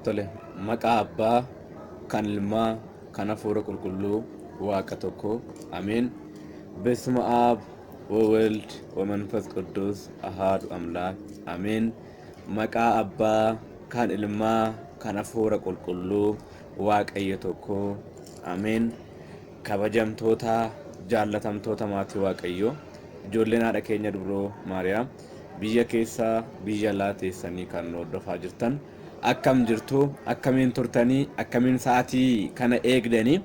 Tole, maqaa abbaa kan ilmaa kan hafuura qulqulluu waaqa tokko አሜን። በስመ አብ ወወልድ ወመንፈስ ቅዱስ አሃዱ አምላክ አሜን። መቃ አባ ካን ilማ kan hafuura qulqulluu waaqayyo tokko አሜን። kabajamtoota jaallatamtoota maatii waaqayyo ijoolleen haadha keenya dubroo maariyaam biyya keessaa biyya alaa teessanii kan hordofaa jirtan akkam jirtu akkamiin turtanii akkamiin sa'aatii kana eegdanii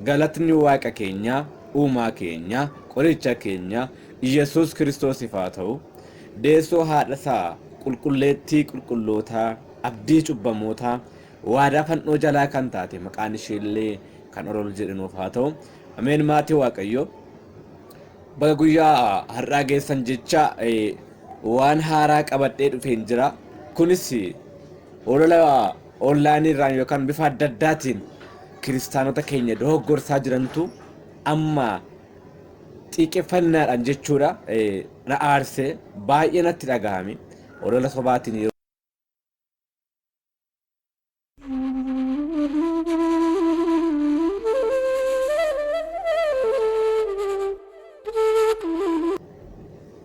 galatni waaqa keenya uumaa keenya qoricha keenya Yesuus Kiristoosiif haa ta'u deessoo haadhasaa qulqulleettii qulqullootaa abdii cubbamootaa waadaa fannoo jalaa kan taate maqaan isheellee kan ol jedhanuuf haa ta'u ameen. maatii waaqayyo baga guyyaa har'aa geessan jecha waan haaraa qabadhee dhufeen jira. kunis olola onlaayinii irraan yookaan bifa adda addaatiin kiristaanota keenya dogoggorsaa jirantu amma xiiqeffannaadhaan jechuudha na aarsee baay'ee natti dhagahame olola sobaatiin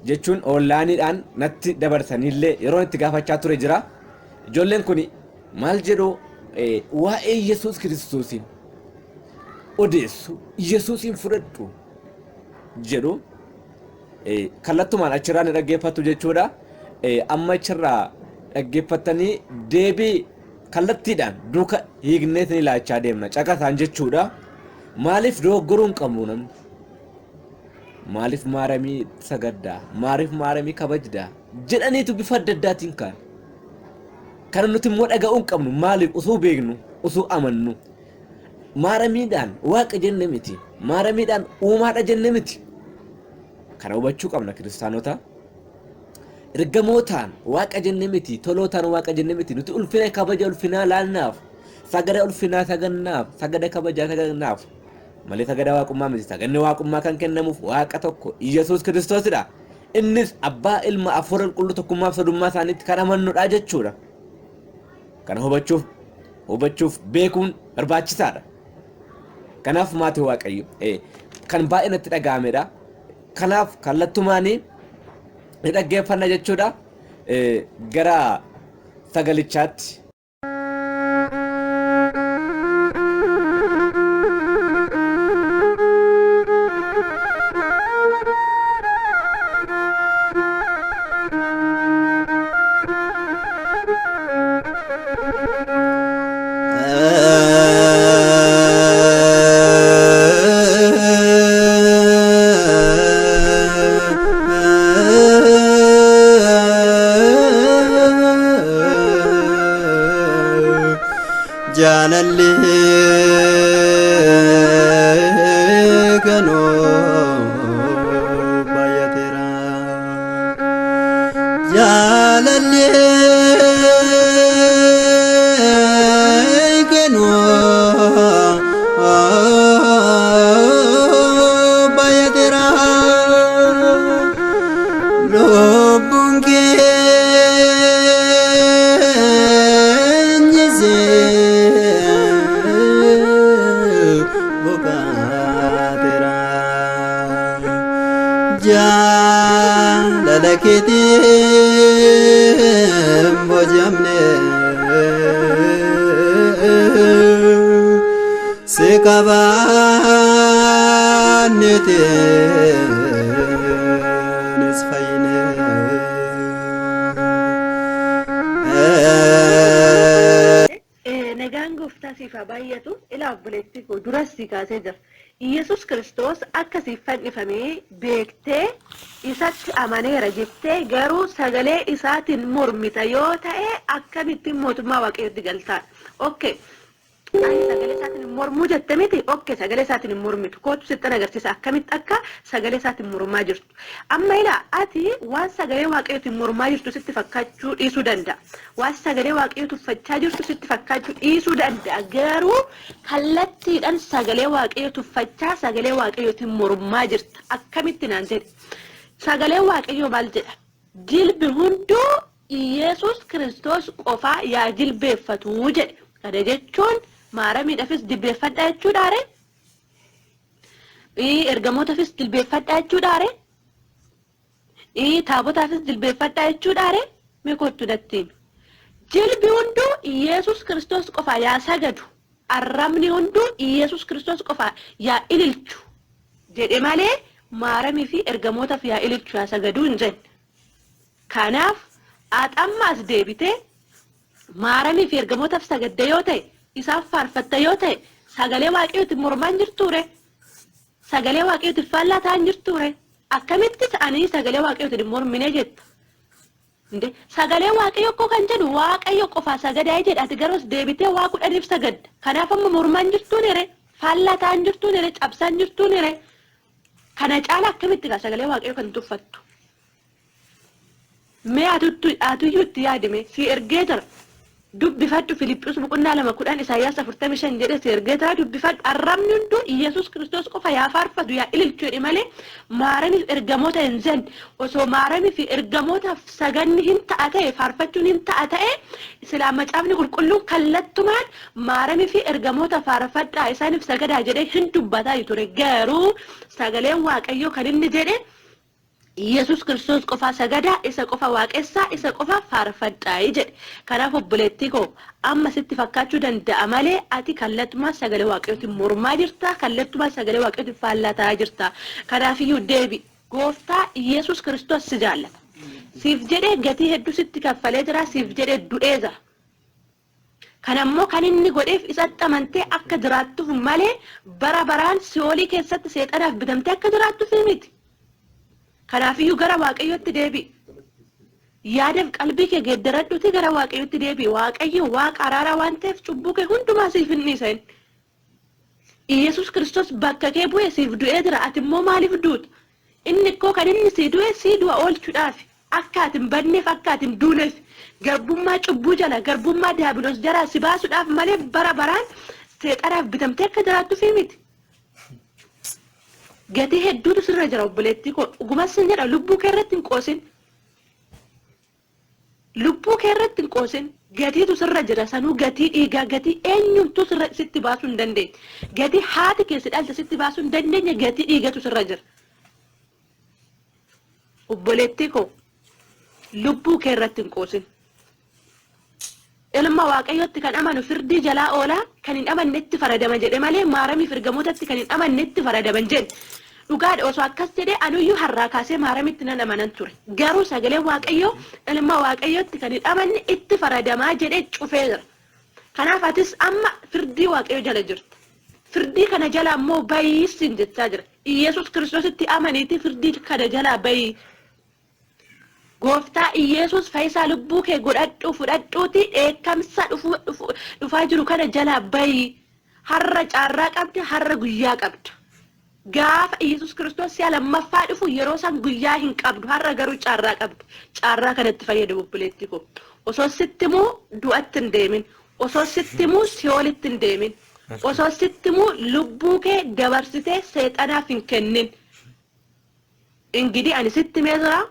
jechuun onlaayiniidhaan natti dabarsanillee yeroo itti gaafachaa ture jira. ijoolleen kun maal jedhu waa'ee Yesuus Kiristoosiin odeessu Yesuusiin fudhadhu jedhu kallattumaan achirraa ni dhaggeeffattu jechuudha. amma achirraa dhaggeeffatanii deebii kallattiidhaan duuka hiikneetiin ilaachaa deemna caqasaan jechuudha. maaliif dogoggoruu hin qabnu namni? maaliif maaramii sagaddaa maaliif maaramii kabajdaa jedhaniitu bifa adda addaatiin kaan kan nuti immoo dhaga'uu hin qabnu maaliif usuu beeknu usuu amannu maaramiidhaan waaqa jenne miti maaramiidhaan uumaadha jenne miti. kana hubachuu qabna kiristaanota. ergamootaan waaqa jenne miti tolootaan waaqa jenne miti nuti ulfina kabaja ulfinaa laannaaf sagada ulfinaa sagannaaf sagada kabajaa sagannaaf malee sagada waaqummaa miti. saganni waaqummaa kan kennamuuf waaqa tokko Yesuus Kiristoosidha. innis abbaa ilma hafuura qulqulluu tokkummaaf sadummaa isaaniitti kan amannudha jechuudha. kana hubachuuf beekuun barbaachisaadha. kanaaf maatii waaqayyo kan baay'ee natti dhaga'amedha. kanaaf kallattumaanii ni dhaggeeffanna jechuudha. gara sagalichaatti jaalalli ganoo baay'ateera jaalalli ganoo baay'ateera lubbuun jaalala keetiin bojamne si qabaanneetiinis fayyine nagaan gooftaa siif haa baay'atu. ilaa obboleetti koo duras si kaasee jira. Yesuus Kiristoos akkasiif fannifamee beektee isatti amaneera jettee garuu sagalee isaatiin mormita yoo ta'e akkamittiin mootummaa waaqayyootti galtaa? Okay. sagalee isaatiin mormuu jette miti. Okay, sagalee isaatiin mormitu kootu sitti agarsiisa akkamitti akka sagalee isaatiin mormaa jirtu. amma ila ati waan sagalee waaqayyootiin mormaa jirtu sitti fakkaachuu dhiisuu danda'a. waan sagalee waaqayyoo tuffachaa jirtu sitti fakkaachuu dhiisuu danda'a. garuu kallattiidhaan sagalee waaqayyoo tuffachaa sagalee waaqayyootiin mormaa jirta. akkamitti naan jedhe sagalee waaqayyoo maal jedha? jilbi hunduu Yesus Kristos qofa yaa jilbeeffatu jedhe. Kana jechuun maaramiidhaafis jilbeeffadha jechuudhaare. Ergamootaafis jilbeeffadha jechuudhaare. Taabotaafis jilbeeffadha jechuudhaare. Mee kottu dattiin. Jilbi hunduu Yesus Kristos qofa yaa sagadu. Arrabni hunduu Yesus Kristos qofa yaa ililchu. Jedhe malee maaramii fi ergamootaaf yaa ililchu yaa sagadu hin jenne. Kanaaf axammaas deebitee maaramii fi ergamootaaf sagadde yoo ta'e isaaf faarfatta yoo ta'e sagalee waaqayyooti mormaan jirtuure. Sagalee waaqayyooti faallaa ta'an jirtuure. Akkamitti ta'anii sagalee waaqayyooti mormine jetta. Sagalee waaqayyo ko kan jedhu waaqayyo qofa sagadaa jedhati garus deebitee waa kudhaniif sagadda. Kanaaf amma mormaan jirtuunire faallaa ta'an jirtuunire cabsaan jirtuunire. Kana caala akkamitti sagalee waaqayyo kan tuffattu. Mee atuyyuu itti yaadime si ergee jira. Dubbifadhu Filiphos boqonnaa 2:10 Isaayyaas 45 jedhe si ergee jira dubbifadhu. Arrabni hunduu Yesus Kristos qofa yaa faarfatu yaa ililchu jedhe malee maaramiif ergamoota hin jenne. Osoo maaramii fi ergamootaaf saganni hin ta'a ta'e faarfachuun hin ta'a ta'e silaa macaafni qulqulluun kallattumaan maaramii fi ergamoota faarfadhaa isaaniif sagadaa jedhee hin dubbataa ture. Garuu sagaleen waaqayyoo kan inni jedhe Yesus Kristos qofa sagadaa isa qofa waaqessaa isa qofa faarfadhaa jedhe. Kanaaf obboleettii koo amma sitti fakkaachuu danda'a malee ati kallattumaan sagalee waaqayyootiin mormaa jirta, kallattumaan sagalee waaqayyootiin faallaa ta'aa jirta. Kanaafiyyuu deebi gooftaa Yesus Kristos si jaallata. Siif jedhee gatii hedduu sitti kaffalee jira, siif jedhee du'ee jira. Kanammoo kan inni godheef isatti amantee akka jiraattuuf malee bara baraan si'oolii keessatti seexanaaf bitamtee akka jiraattuuf miti. Kanaafiyyuu gara waaqayyootti deebi. Yaadaaf qalbii kee geeddaradhuuti gara waaqayyootti deebi. Waaqayyo waaqa araaraa waan ta'eef cubbuu kee hundumaa siif hin dhiisan. Yesus Kristos bakka kee bu'ee siif du'ee jira. Ati immoo maaliif duuta? Inni koo kan inni si du'e si du'a oolchuudhaaf. Akka ati hin badneef akka ati hin duuneef. Garbummaa cubbuu jala garbummaa diyaabiloos jalaa si baasuudhaaf malee bara baraan seexanaaf bitamtee akka jiraattuuf miti. Gatii hedduutu sirra jira obboleettii koo. Dhugumas sin jedha lubbuu kee irratti hin qoosin. Lubbuu kee irratti hin qoosin. Gatiitu sirra jira sanuu gatii dhiigaa gatii eenyumtuu sirra sitti baasuu hin dandeenye. Gatii haati keessi dhalta sitti baasuu hin dandeenye gatii dhiigatu sirra jira. Obboleettii koo lubbuu kee irratti hin qoosin. Ilma waaqayyootti kan amanu firdii jalaa oolaa kan hin amannetti faradama jedhe malee maaramii fi ergamootatti kan hin amannetti faradaman jedhe. Dhugaadha osoo akkas jedhee anuyyuu har'aa kaasee maaramitti nan amanan ture. Garuu sagalee waaqayyoo ilma waaqayyootti kan hin amanne itti faradamaa jedhee cufee jira. Kanaaf atis amma firdii waaqayyoo jala jirta. Firdii kana jala ammoo bayiisin jechaa jira. Yesus Kiristoositti amaniitii firdii kana jala bayii. Gooftaa Yesus fayyisaa lubbuu kee godhadhu fudhadhuuti dheekkamsa dhufaa jiru kana jala bayii. Har'a caarraa qabda, har'a guyyaa qabda. Gaafa Yesus Kristos si'a lammaffaa dhufu yeroo san guyyaa hin qabdu, har'a garuu caarraa qabda. Caarraa kanatti fayyadamu obboleettii koo. Osoo sitti immoo du'atti hin deemin, osoo sitti immoo si'oolitti hin deemin, osoo sitti immoo lubbuu kee dabarsitee seexanaaf hin kennin. Ingidi ani sitti meeziraa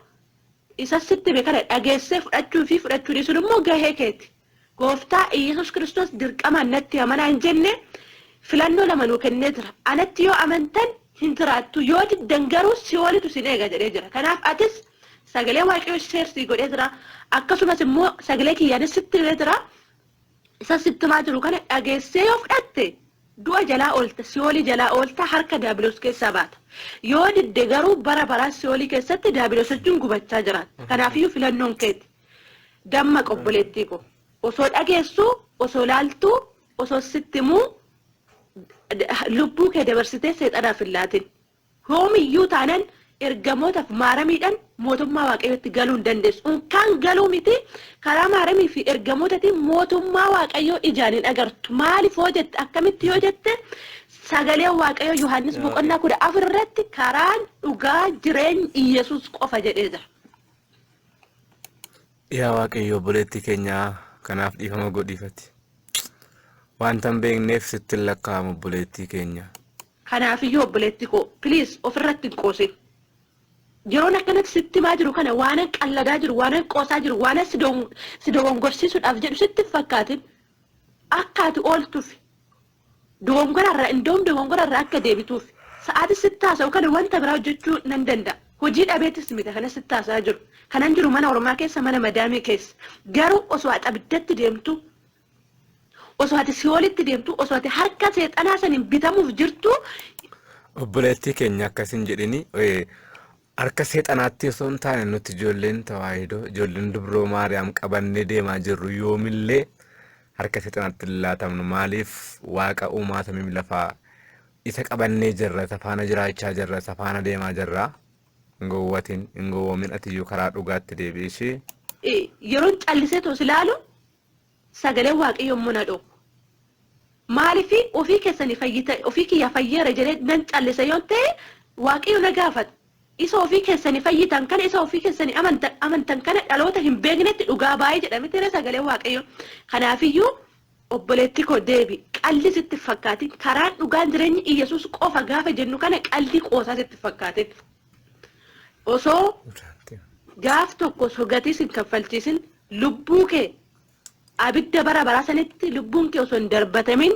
isa sitti beekana dhageessee fudhachuu fi fudhachuu dhiisuun immoo gahee keeti. Gooftaa Yesus Kristos dirqama natti amanaa hin jenne filannoo lama nuu kennee jira. Anatti yoo amantan hin jiraattu yoo diddan garuu si'oolitu sin eega jedhee jira. Kanaaf atis sagalee waaqayyoo sheersii godhee jira. Akkasumas immoo sagalee kiyyaanis sitti himee jira. Isa sitti maa jiru kana dhageessee yoo fudhatte du'a jalaa oolta, si'oolii jalaa oolta, harka diyaabiloos keessaa baata. Yoo didde garuu bara baraa si'oolii keessatti diyaabiloos wajjin gubachaa jiraata. Kanaafiyyuu filannoon keeti. Damma obboleettii koo. Osoo dhageessuu, osoo laaltuu, osoo sitti himuu lubbuu kee dabarsitee seexanaaf hin laatin. Hoomiyyuu taanan ergamootaaf maaramiidhaan mootummaa waaqayyootti galuu hin dandeessu. Unkaan galuu miti karaa maaramii fi ergamootatiin mootummaa waaqayyoo ijaan hin agartu. Maaliif yoo jette akkamitti yoo jette sagalee waaqayyoo Yohaannis boqonnaa 14 irratti karaan dhugaa jireenya Yesus qofa jedhee jira. Yaa waaqayyo obboleettii keenya kanaaf dhiifama godhiifati. Wanta hin beekneef sitti hin lakkaa'amu obboleettii keenya. Kanaafiyyuu obboleettii koo please ofirratti hin qoosin. yeroon akkanatti sitti maa jiru kana waan qalladaa jiru waan qoosaa jiru waan si dogongorsiisuudhaaf jedhu sitti fakkaatin akkaati ooltuuf dogongorarraa indoom dogongorarraa akka deebituuf sa'aatii sitti haasa'u kana wanta biraa hojjechuu nan danda'a. Hojii dhabeettis miti kana sitti haasa'aa jiru. Kanan jiru mana Oromaa keessa mana madaamii keessa garuu osoo ati abiddatti deemtu osoo ati si'oolitti deemtu osoo ati harka seexanaa saniin bitamuuf jirtu. Obboleettii keenya akkasiin jedhini harka seexanaatti osoo hin taane nuti ijoolleen tawaahidoo ijoolleen dubroo Maariyaam qabannee deemaa jirru yoomillee harka seexanaatti laatamnu maaliif waaqa uumaa samii lafaa isa qabannee jirra isa faana jiraachaa jirra isa faana deemaa jirra ngowwatiin ngowwoomin atiyyuu karaa dhugaatti deebiishee yeroon callisee toos ilaalu sagalee waaqayyoo muna dhoo maaliif ofii keessanii fayyita ofii kiyya fayyeera jedhee nan callise yoo ta'e waaqayyoo na gaafata isa ofii keessanii fayyitan kana isa ofii keessanii amantan kana dhaloota hin beeknetti dhugaa baay'ee jedhame tere sagalee waaqayyoo kanaafiyyuu obboleetti koo deebi qalli sitti fakkaatin karaan dhugaan jireenyi Iyesuus qofa gaafa jennu kana qalli qoosaa sitti fakkaatin osoo gaaf tokko sogatii sin kaffalchiisin lubbuu kee abidda bara baraa sanitti lubbuun kee osoo hin darbatamin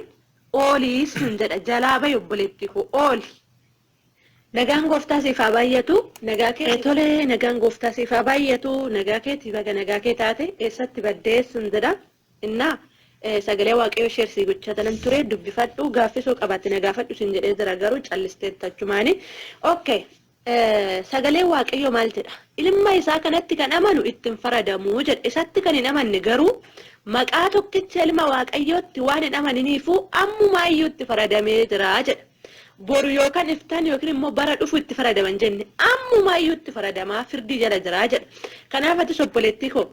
oolii sun jedha jalaa ba'i obboleetti koo ooli. Nagaan gooftaa siif haa baay'atu nagaa kee tolee nagaan gooftaa siif haa baay'atu nagaa keetii baga nagaa kee taate eessatti baddeessun jedha innaa sagalee waaqayyoo sheersii gochatanan ture dubbifadhu gaaffisoo qabatte na gaafadhu sin jedhee jira garuu callisteetta achumaani. Okay. Sagalee waaqayyoo maal jedha ilma isaa kanatti kan amanu ittiin faradamu jedha isatti kan hin amanne garuu maqaa tokkicha ilma waaqayyootti waan hin amaniniifu ammumaa iyyuu itti faradamee jira jedha. Boru yookaan iftaan yookiin immoo bara dhufu itti faradaman jenne ammumaa iyyuu itti faradamaa firdii jala jira jedha. Kanaaf ati obboleettii koo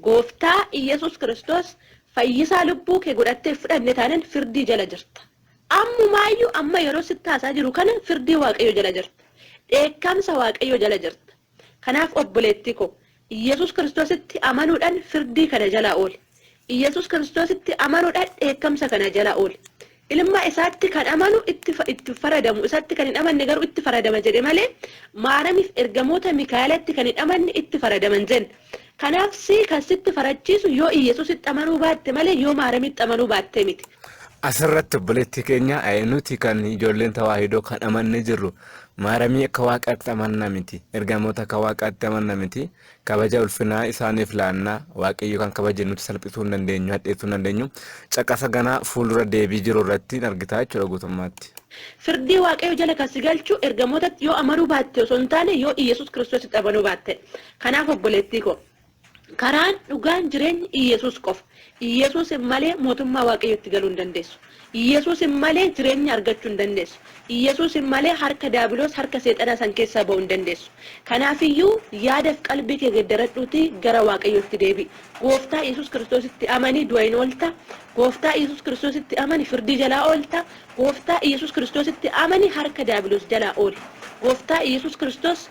gooftaa Iyesuus Kiristoos fayyisaa lubbuu kee godhattee fudhanne taanaan firdii jala jirta. Ammumaa iyyuu amma yeroo sitti haasaa jiru kana firdii waaqayyoo jala jirta. Dheekkamsa waaqayyoo jala jirta. Kanaaf obboleettii koo Iyesuus Kiristoositti amanuudhaan firdii kana jala ooli. Iyesuus Kiristoositti amanuudhaan dheekkamsa kana jala ooli. Ilma isaatti kan amanu itti faradamu isatti kan hin amanne garuu itti faradama jedhe malee Maaramiif ergamoota Mikaa'elatti kan hin amanne itti faradaman jenna. Kanaaf kan sitti farachiisu yoo Iyesuusitti amanuu baatte malee yoo Maaramitti amanuu baatte miti. Asirratti obboleettii keenya nuti kan ijoolleen tawaahidoo kan amannee jirru Maaramii akka waaqaatti amanna miti ergamoota akka waaqaatti amanna miti kabaja ulfinaa isaaniif laannaa waaqayyo kan kabaje nuti salphisuu hin dandeenyu hadheessuu hin dandeenyu caqasa ganaa fuuldura deebii jiru irratti argitaa jechuudha guutummaatti. Firdii waaqayyo jala kan si galchu ergamootatti yoo amanuu baatte osoo hin taane yoo Iyesuus Kiristoositti amanuu baatte. Kanaaf obboleettii koo karaan dhugaan jireenyi Iyesuus qofa. Iyesuus malee mootummaa waaqayyotti galuu hin dandeessu. Iyesuus malee jireenya argachuu hin dandeessu. Iyesuus malee harka daabiloos harka seexanaa san keessaa ba'uu hin dandeessu. Kanaafiyyuu yaadaaf qalbii kee geddaradhuuti gara waaqayyotti deebi'i. Gooftaa Iyesuus Kiristoositti amanii du'a hin oolta. Gooftaa Iyesuus Kiristoositti amani firdii jalaa oolta. Gooftaa Iyesuus Kiristoositti amani harka daabiloos jalaa ooli. Gooftaa Iyesuus Kiristoos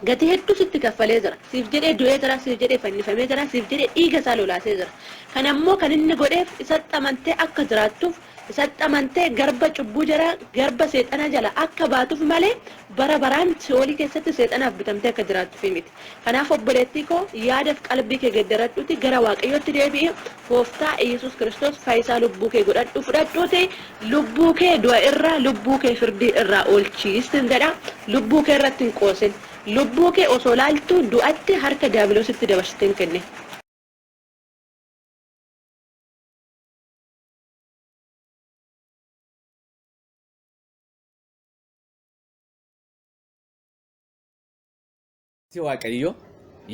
gati hedduu sitti kaffalee jira. Siif jedhee du'ee jira, siif jedhee fannifamee jira, siif jedhee dhiiga isaa lolaasee jira. Kan ammoo kan inni godheef isatti amantee akka jiraattuuf, isatti amantee garba cubbuu jala, garba seexana jala akka baatuuf malee bara baraan si'oolii keessatti seexanaaf bitamtee akka jiraattuuf miti. Kanaaf obboleettii koo yaadaaf qalbii kee geddaradhuuti gara waaqayyootti deebi'i. Gooftaa Iyesuus Kiristoos fayyisaa lubbuu kee godhadhu fudhadhuuti. Lubbuu kee du'a irraa, lubbuu kee firdii irraa oolchiistin jedha. Lubbuu kee irratti hin qoosin. Lubbuu kee osoo laaltu du'atti harka daabiloositti dabarsitee hin kenne. Waaqayyo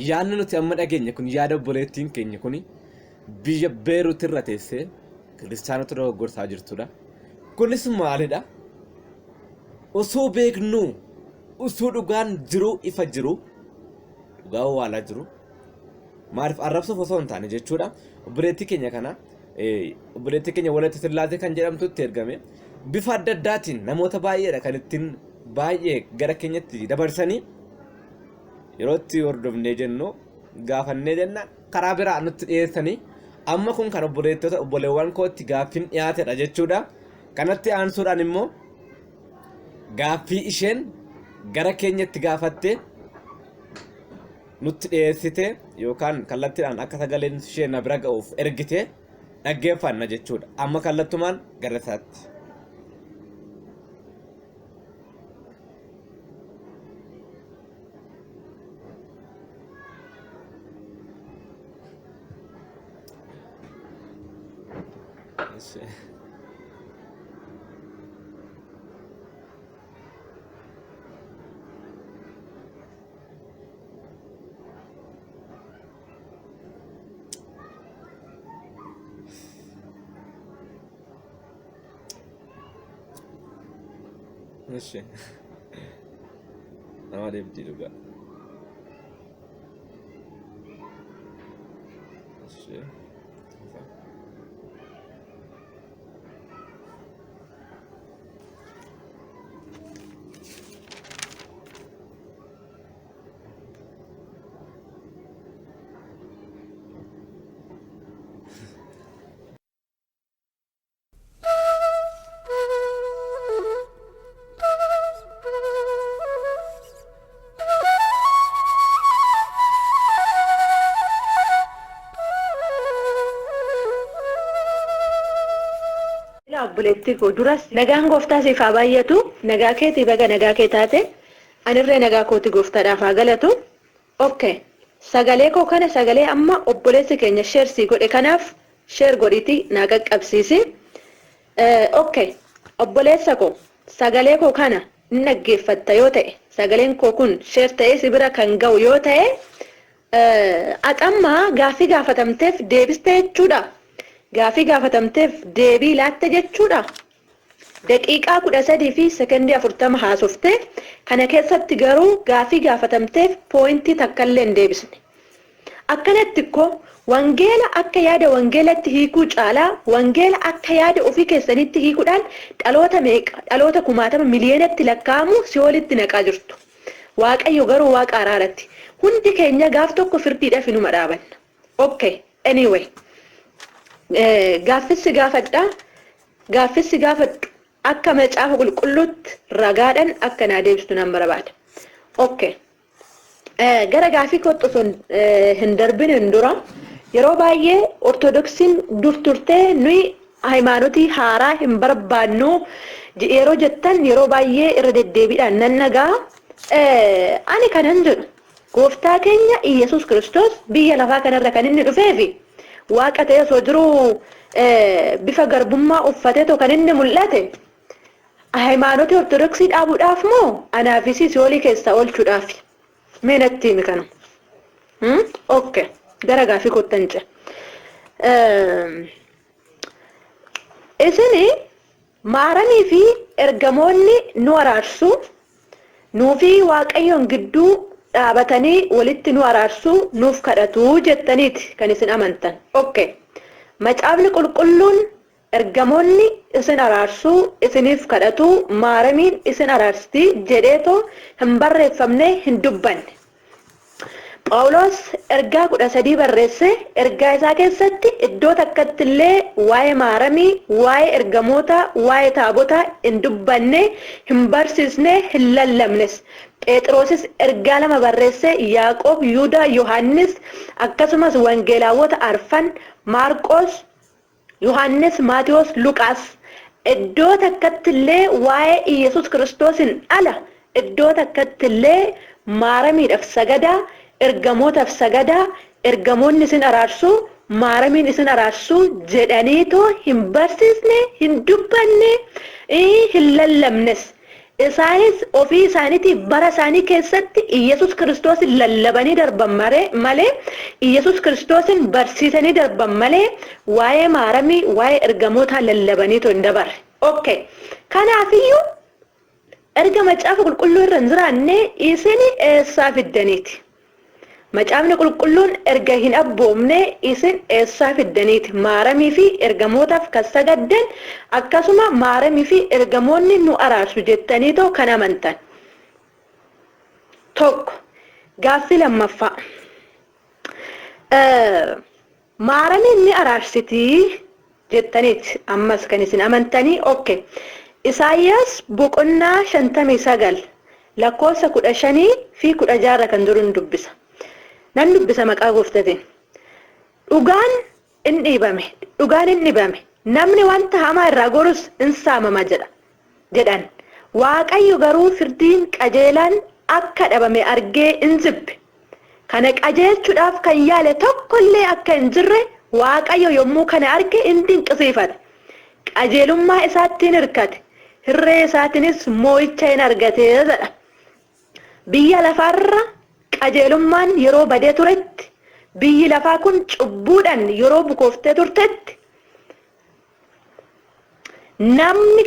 yaadni nuti amma dhageenye kun yaada obboleettiin keenya kun biyya Beeruut irra teessee kiristaanota dogoggorsaa jirtudha. Kunis maalidha? Osoo beeknu osoo dhugaan jiru ifa jiru dhugaa waalaa jiru maaliif arrabsuuf osoo hin taane jechuudha. Obboleettii keenya kana obboleettii keenya Walaayittii Sillaasee kan jedhamtutti ergame bifa adda addaatiin namoota baay'eedha kan ittiin baay'ee gara keenyatti dabarsanii yerootti hordofnee jennu gaafannee jenna karaa biraa nutti dhiyeessanii amma kun kan obboleewwan kootti gaaffiin dhiyaatedha jechuudha. Kanatti aansuudhaan immoo gaaffii isheen gara keenyatti gaafatte nutti dhiyeessite yookaan kallattiidhaan akka sagaleen ishee na bira ga'uuf ergite dhaggeeffanna jechuudha. Amma kallattumaan gara isaatti. Oke. Nama dia juga. Oke. Obboleetti koo duras nagaan gooftaa siif haa baay'atu, nagaa keetii baga nagaa kee taate, anirree nagaa kooti gooftaadhaaf haa galatu. Okay, sagalee koo kana sagalee amma obboleessi keenya sheersii godhe kanaaf sheer godhiti naa qaqqabsiisi. Okay, obboleessa koo sagalee koo kana inni dhaggeeffatta yoo ta'e, sagaleen koo kun sheer ta'ee si bira kan ga'u yoo ta'e, aqamma gaaffii gaafatamteef deebiste jechuudha. Gaaffii gaafatamteef deebii laatte jechuudha. Daqiiqaa 13 fi sekondii 40 haasofte. Kana keessatti garuu gaaffii gaafatamteef poointii takkallee hin deebisne. Akkanatti koo wangeela akka yaada wangeelatti hiikuu caalaa wangeela akka yaada ofii keessanitti hiikuudhaan dhaloota meeqa dhaloota 10,000 miliyoonatti lakkaa'amu si walitti naqaa jirtu. Waaqayyo garuu waaqa araaraati. Hundi keenya gaaf tokko firdiidhaaf inuma dhaabanna. Okay, anyway. Gaaffisi gaafadhu akka macaafa qulqulluutti ragaadhaan akka naa deebistu nan barbaada. Okay. Gara gaaffii kootti osoo hin darbin hin dura yeroo baay'ee ortodoksiin dur turtee nuyi hayimaanotii haaraa hin barbaannu yeroo jettan yeroo baay'ee irra deddeebiidhaan nan nagaa. Ani kanan jedhu gooftaa keenya Iyesuus Kiristoos biyya lafaa kanarra kan inni dhufeefi waaqa ta'ee osoo jiru bifa garbummaa uffatee kan inni mul'ate hayimaanotii ortodoksii dhaabuudhaaf moo anaafis si'oolii keessaa oolchuudhaaf? Mee natti himi kana. Okay, gara gaaffii kottan jira. Isini maaranii fi ergamoonni nu araarsu nuufi waaqayyoon gidduu dhaabatanii walitti nu araarsu nuuf kadhatu jettaniiti kan isin amantan. Okay. Macaafni qulqulluun ergamoonni isin araarsu isiniif kadhatu maaramiin isin araarsti jedheetoo hin barreeffamne hin dubbanne. Phaawulos ergaa 13 barreesse ergaa isaa keessatti iddoo takkatti illee waa'ee maaramii, waa'ee ergamoota, waa'ee taabotaa hin dubbanne, hin barsiisne, hin lallabnes. Phexrosis ergaa 2 barreesse Yaaqoob, Yihudaa, Yohaannis akkasumas wangeelaawwota arfan Maarqos, Yohaannis, Maatiyos, Luqaas iddoo takkatti illee waa'ee Iyesuus Kiristoosin ala iddoo takkatti illee maaramiidhaaf sagadaa, ergamootaaf sagadaa, ergamoonni isin araarsu, maaramiin isin araarsu jedhaniitoo hin barsiisne, hin dubbanne, hin lallabnes. Isaanis ofii isaaniitiif bara isaanii keessatti Iyesuus Kiristoosin lallabanii darban malee Iyesuus Kiristoosin barsiisanii darban malee waa'ee maaramii, waa'ee ergamootaa lallabaniitoo hin dabarre. Okay. Kanaafiyyuu erga macaafa qulqulluu irra hin jiraanne isin eessaa fiddaniiti? Macaafni qulqulluun erga hin abboomne isin eessaa fiddaniiti? Maaramii fi ergamootaaf kan sagaddan akkasuma maaramii fi ergamoonni nu araarsu jettaniitoo kan amantan. Tokko gaaffii lammaffaa. Maaramiin ni araarsitii jettaniiti ammas kan isin amantanii. Okay. Isaayyaas boqonnaa 59 lakkoofsa 15 fi 16 kan durun dubbisa. Nan dubbisa maqaa Gooftaatiin. Dhugaan in dhibame. Namni wanta hamaa irraa gorus in saamama jedhan. Waaqayyo garuu firdiin qajeelaan akka dhabame argee in jibbe. Kana qajeelchuudhaaf kan yaale tokkollee akka hin jirre Waaqayyo yommuu kana arge in dinqisiifate. Qajeelummaa isaattiin hirkate. Hirree isaatiinis moo'icha hin argate jedha. Biyya lafaarra qajeelummaan yeroo badee turetti, biyyi lafaa kun cubbuudhaan yeroo bukooftee turtetti, namni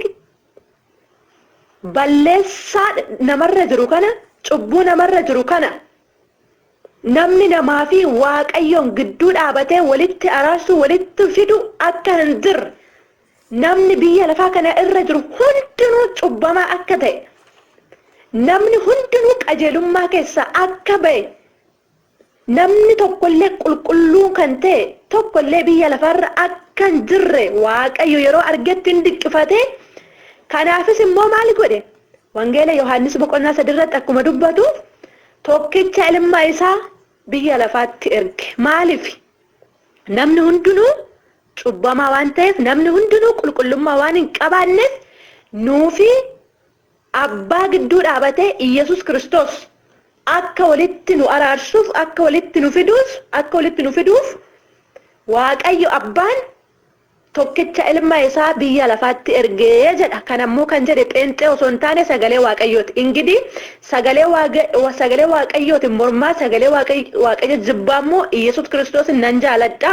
balleessaa namarra jiru kana, cubbuu namarra jiru kana, namni namaa fi Waaqayyoon gidduu dhaabatee walitti araarsuu, walitti fidu akka hin jirre, namni biyya lafaa kana irra jiru hundinuu cubbamaa akka ta'e, namni hundinuu qajeelummaa keessa akka ba'e, namni tokkollee qulqulluu kan ta'e tokkollee biyya lafaarra akka hin jirre Waaqayyo yeroo argetti hin dinqifate. Kanaafis immoo maal godhe? Wangeela Yohaannis boqonnaa 3 irratti akkuma dubbatu tokkicha ilma isaa biyya lafaatti erge. Maaliif? Namni hundinuu cubbamaa waan ta'eef, namni hundinuu qulqullummaa waan hin qabaanneef nuufi abbaa gidduu dhaabatee Iyesus Kiristoos akka walitti nu araarsuuf, akka walitti nu fiduuf Waaqayyo abbaan tokkicha ilma isaa biyya lafaatti ergee jedha. Kanammoo kan jedhe Pheenxee osoo hin taane sagalee Waaqayyooti. Ingidi sagalee Waaqayyooti mormaa, sagalee Waaqayyo jibbaammoo Iyesus Kiristoos nan jaaladha.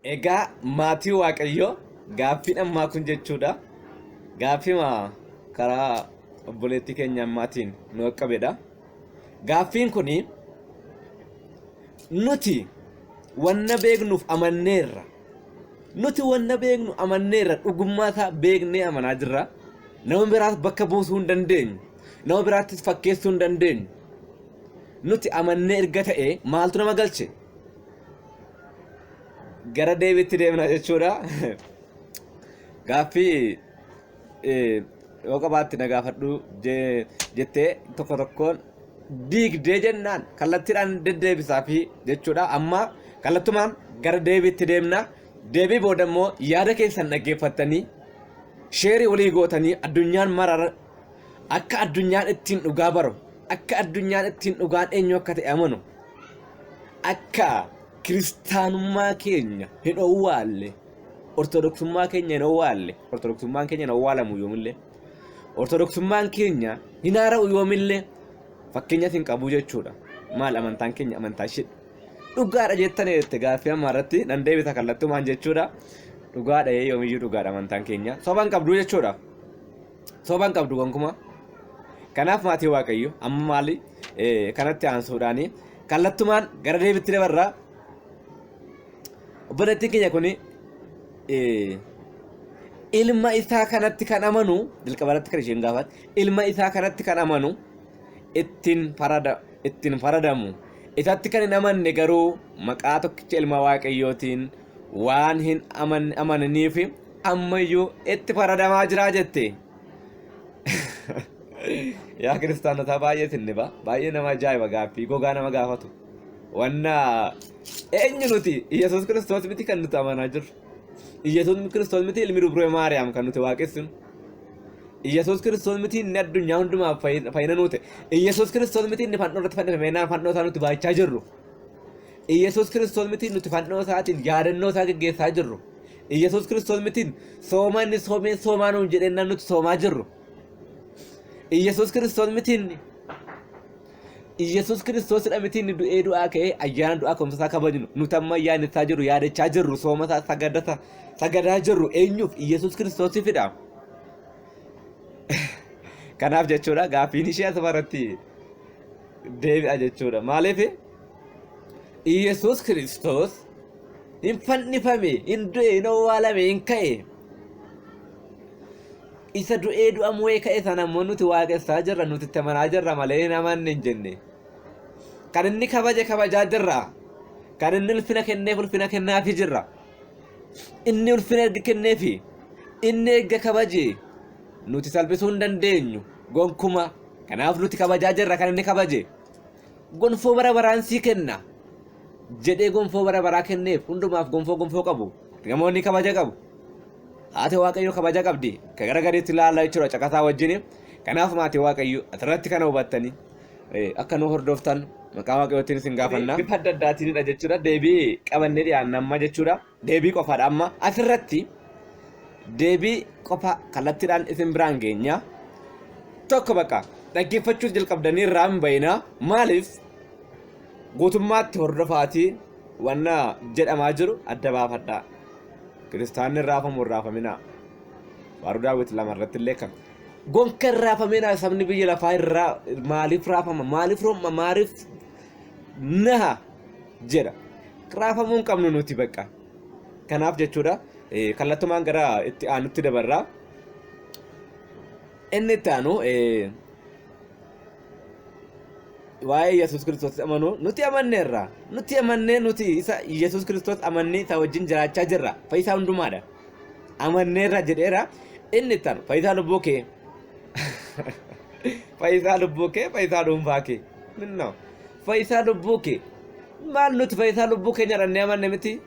Egaa maatii Waaqayyoo gaaffiin ammaa kun jechuudha. Gaaffima karaa obboleettii keenya ammaatiin nu qaqqabedha. Gaaffiin kuni nuti wanna beeknuuf amanneerra. Nuti wanna beeknu amanneerra dhugummaa isaa beeknee amanaa jirra. Nama biraas bakka buusuu hin dandeenyu. Nama biraattis fakkeessuu hin dandeenyu. Nuti amannee erga ta'e maaltu nama galche? Gara deebiitti deemna jechuudha. Gaaffii yoo qabaatti na gaafadhu jettee tokko tokkoon diigdee jennaan kallattiidhaan deddeebisaa fi jechuudha. Amma kallattumaan gara deebiitti deemna. Deebii booda immoo yaada keessan dhaggeeffattanii sheerii walii gootanii addunyaan marara akka addunyaan ittiin dhugaa baru akka addunyaan ittiin dhugaan eenyu akka ta'e amanu akka kiristaanummaa keenya hin owwaalle ortodoksummaa keenya hin owwaalle ortodoksummaan keenya hin owwaalamu yoomillee ortodoksummaan keenya hin haara'u yoomillee fakkeenyas hin qabu jechuudha. Maal amantaan keenya amantaa ishee dhugaadha jettanii jette gaaffii ammaa irratti nan deebisa kallattumaan jechuudha. Dhugaadha yoomiyyuu dhugaadha amantaan keenya soban qabdu jechuudha. Soban qabdu gonkumaa. Kanaaf maatii Waaqayyo amma maali kanatti aansuudhaani kallattumaan gara deebiitti dabarraa. Obboleettiin keenya kuni ilma isaa kanatti kan amanu jalqabarratti kan isheen gaafate ilma isaa kanatti kan amanu ittiin faradamu isatti kan hin amanne garuu maqaa tokkicha ilma Waaqayyootiin waan hin amananiif ammayyuu itti faradamaa jira jette. Yaa kiristaanota baay'ee sinniba baay'ee nama ajaa'iba gaaffii gogaa nama gaafatu wanna eenyu nuti Iyesuus Kiristoos miti kan nuti amanaa jirru. Iyesuus Kiristoos miti ilmi dubree Maariyaam kan nuti waaqessinu. Iyesuus Kiristoos miti inni addunyaa hundumaaf fayyina nuti. Iyesuus Kiristoos miti inni fannoo irratti fannifamee fannoo isaa nuti baachaa jirru. Iyesuus Kiristoos miti nuti fannoo isaatiin yaadannoo isaa gaggeessaa jirru. Iyesuus Kiristoos miti sooma inni soomaa nuun jedhennaan nuti soomaa jirru. Iyesuus Kiristoos miti Iyesuus Kiristoos dha miti inni du'ee du'aa ka'ee ayyaana du'aa ka'umsa isaa kabajnu nuti amma ayyaaneffachaa jirru yaadachaa jirru sooma isaa sagadaa jirru eenyuuf Iyesuus Kiristoosifidha. Kanaaf jechuudha gaaffiin ishee asirratti deebi'a jechuudha. Maaliif Iyesuus Kiristoos hin fannifame hin du'e hin owwaalame hin ka'e. Isa du'ee du'a mu'ee ka'e sana immoo nuti waaqessaa jirra nuti itti amanaa jirra malee hin amanne hin jenne. Kan inni kabaje kabajaa jirra. Kan inni ulfina kenneef ulfina kennaafi jirra. Inni ulfina erga kenneefi inni erga kabaje nuti salphisuu hin dandeenyu gonkuma. Kanaaf nuti kabajaa jirra kan inni kabaje. Gonfoo bara baraan sii kenna jedhee gonfoo bara baraa kenneef hundumaaf gonfoo qabu. Namoonni kabaja qabu. Haati Waaqayyo kabaja qabdi. Ka gara gadiitti ilaalaa jechuudha caqasaa wajjin. Kanaaf maatii Waaqayyo asirratti kana hubattanii akka nu hordoftan maqaa Waaqayyootiin isin gaafanna. Bifa adda addaatiinidha jechuudha. Deebii qabannee dhiyaanna amma jechuudha. Deebii qofaadha amma asirratti deebii qofa kallattiidhaan isin biraan geenya. Tokko bakka dhaggeeffachuus jalqabdanii irraa hin bayina. Maaliif guutummaatti hordofaatii wanna jedhamaa jiru adda baafadha. Kiristaanni raafamu raafamina. Faaruu Daawit lama irratti illee kan gonka raafamina sabni biyya lafaa irraa maaliif raafama maaliif naha jedha. Raafamuu hin qabnu nuti bakka. Kanaaf jechuudha kallattumaan gara itti aanutti dabarraa. Inni itti aanu waa'ee Iyesuus Kiristoos amanu nuti amanneerra. Nuti amannee nuti isa Iyesuus Kiristoos amannee isa wajjin jiraachaa jirra. Fayyisaa hundumaadha. Amanneerra jedheera. Inni itti aanu fayyisaa lubbuu kee. Fayyisaa lubbuu kee fayyisaa dhuunfaa kee. Minnoo fayyisaa lubbuu kee. Maal nuti fayyisaa lubbuu keenya dhannee amanne miti.